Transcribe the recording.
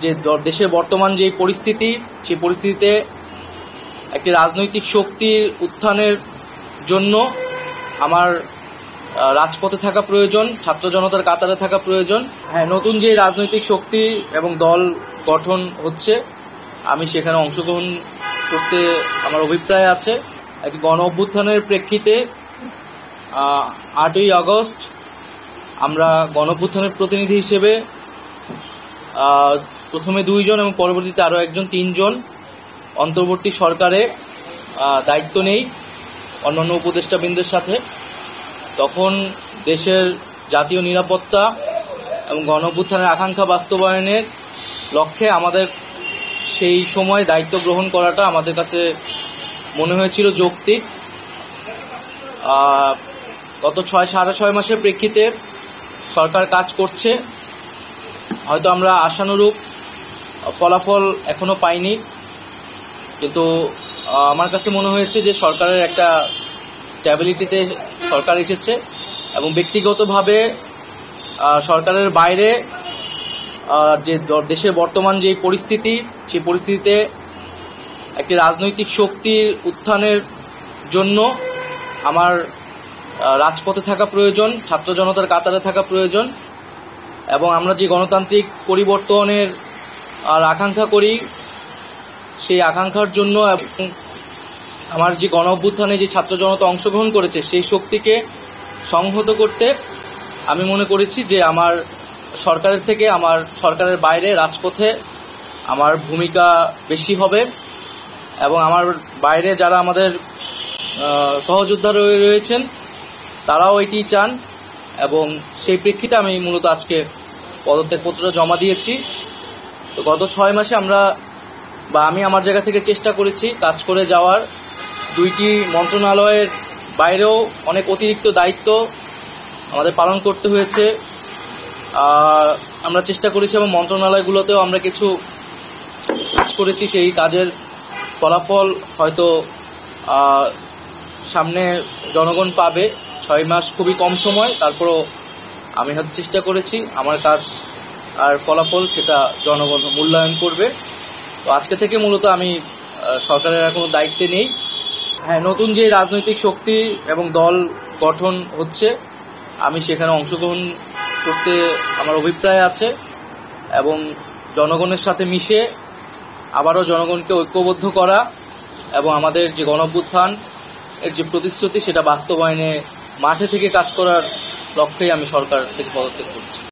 যে দেশের বর্তমান যে পরিস্থিতি, সেই পরিস্থিতিতে একটি রাজনৈতিক শক্তির উত্থানের জন্য আমার রাজপথে থাকা প্রয়োজন, ছাত্র জনতার কাতারে থাকা প্রয়োজন। হ্যাঁ, নতুন যে রাজনৈতিক শক্তি এবং দল গঠন হচ্ছে, আমি সেখানে অংশগ্রহণ করতে আমার অভিপ্রায় আছে। একটি গণ অভ্যুত্থানের প্রেক্ষিতে 8ই আগস্ট আমরা গণ অভ্যুত্থানের প্রতিনিধি হিসেবে প্রথমে 2 জন এবং পরবর্তীতে আরও 1 জন 3 জন অন্তর্বর্তী সরকারে দায়িত্ব নেই অন্যান্য উপদেষ্টাবৃন্দের সাথে। তখন দেশের জাতীয় নিরাপত্তা এবং গণ অভ্যুত্থানের আকাঙ্ক্ষা বাস্তবায়নের লক্ষ্যে আমাদের সেই সময় দায়িত্ব গ্রহণ করাটা আমাদের কাছে মনে হয়েছিল যৌক্তিক। গত 6.5 মাসের প্রেক্ষিতে সরকার কাজ করছে, হয়তো আমরা আশানুরূপ ফলাফল এখনো পাইনি, কিন্তু আমার কাছে মনে হয়েছে যে সরকারের একটা স্ট্যাবিলিটিতে সরকার এসেছে এবং ব্যক্তিগতভাবে সরকারের বাইরে যে দেশের বর্তমান যে পরিস্থিতি, সেই পরিস্থিতিতে একটি রাজনৈতিক শক্তির উত্থানের জন্য আমার রাজপথে থাকা প্রয়োজন, ছাত্র জনতার কাতারে থাকা প্রয়োজন। এবং আমরা যে গণতান্ত্রিক পরিবর্তনের আকাঙ্ক্ষা করি, সেই আকাঙ্ক্ষার জন্য আমার যে গণ অভ্যুত্থানে যে ছাত্র জনতা অংশগ্রহণ করেছে, সেই শক্তিকে সংহত করতে আমি মনে করেছি যে আমার সরকারের থেকে আমার সরকারের বাইরে রাজপথে আমার ভূমিকা বেশি হবে। এবং আমার বাইরে যারা আমাদের সহযোদ্ধা রয়েছেন, তারাও এটি চান, এবং সেই প্রেক্ষিতে আমি মূলত আজকে পদত্যাগপত্রটা জমা দিয়েছি। তো গত 6 মাসে আমি আমার জায়গা থেকে চেষ্টা করেছি কাজ করে যাওয়ার। 2টি মন্ত্রণালয়ের বাইরেও অনেক অতিরিক্ত দায়িত্ব আমাদের পালন করতে হয়েছে। আমরা চেষ্টা করেছি এবং মন্ত্রণালয়গুলোতেও আমরা কিছু কাজ করেছি। সেই কাজের ফলাফল হয়তো সামনে জনগণ পাবে। 6 মাস খুবই কম সময়, তারপরও আমি হয়তো চেষ্টা করেছি, আমার কাজ আর ফলাফল সেটা জনগণ মূল্যায়ন করবে। তো আজকে থেকে মূলত আমি সরকারের আর কোনো দায়িত্বে নেই। হ্যাঁ, নতুন যে রাজনৈতিক শক্তি এবং দল গঠন হচ্ছে, আমি সেখানে অংশগ্রহণ করতে আমার অভিপ্রায় আছে এবং জনগণের সাথে মিশে আবারও জনগণকে ঐক্যবদ্ধ করা এবং আমাদের যে গণ অভ্যুত্থান এর যে প্রতিশ্রুতি, সেটা বাস্তবায়নে মাঠে থেকে কাজ করার লক্ষ্যেই আমি সরকার থেকে পদত্যাগ করছি।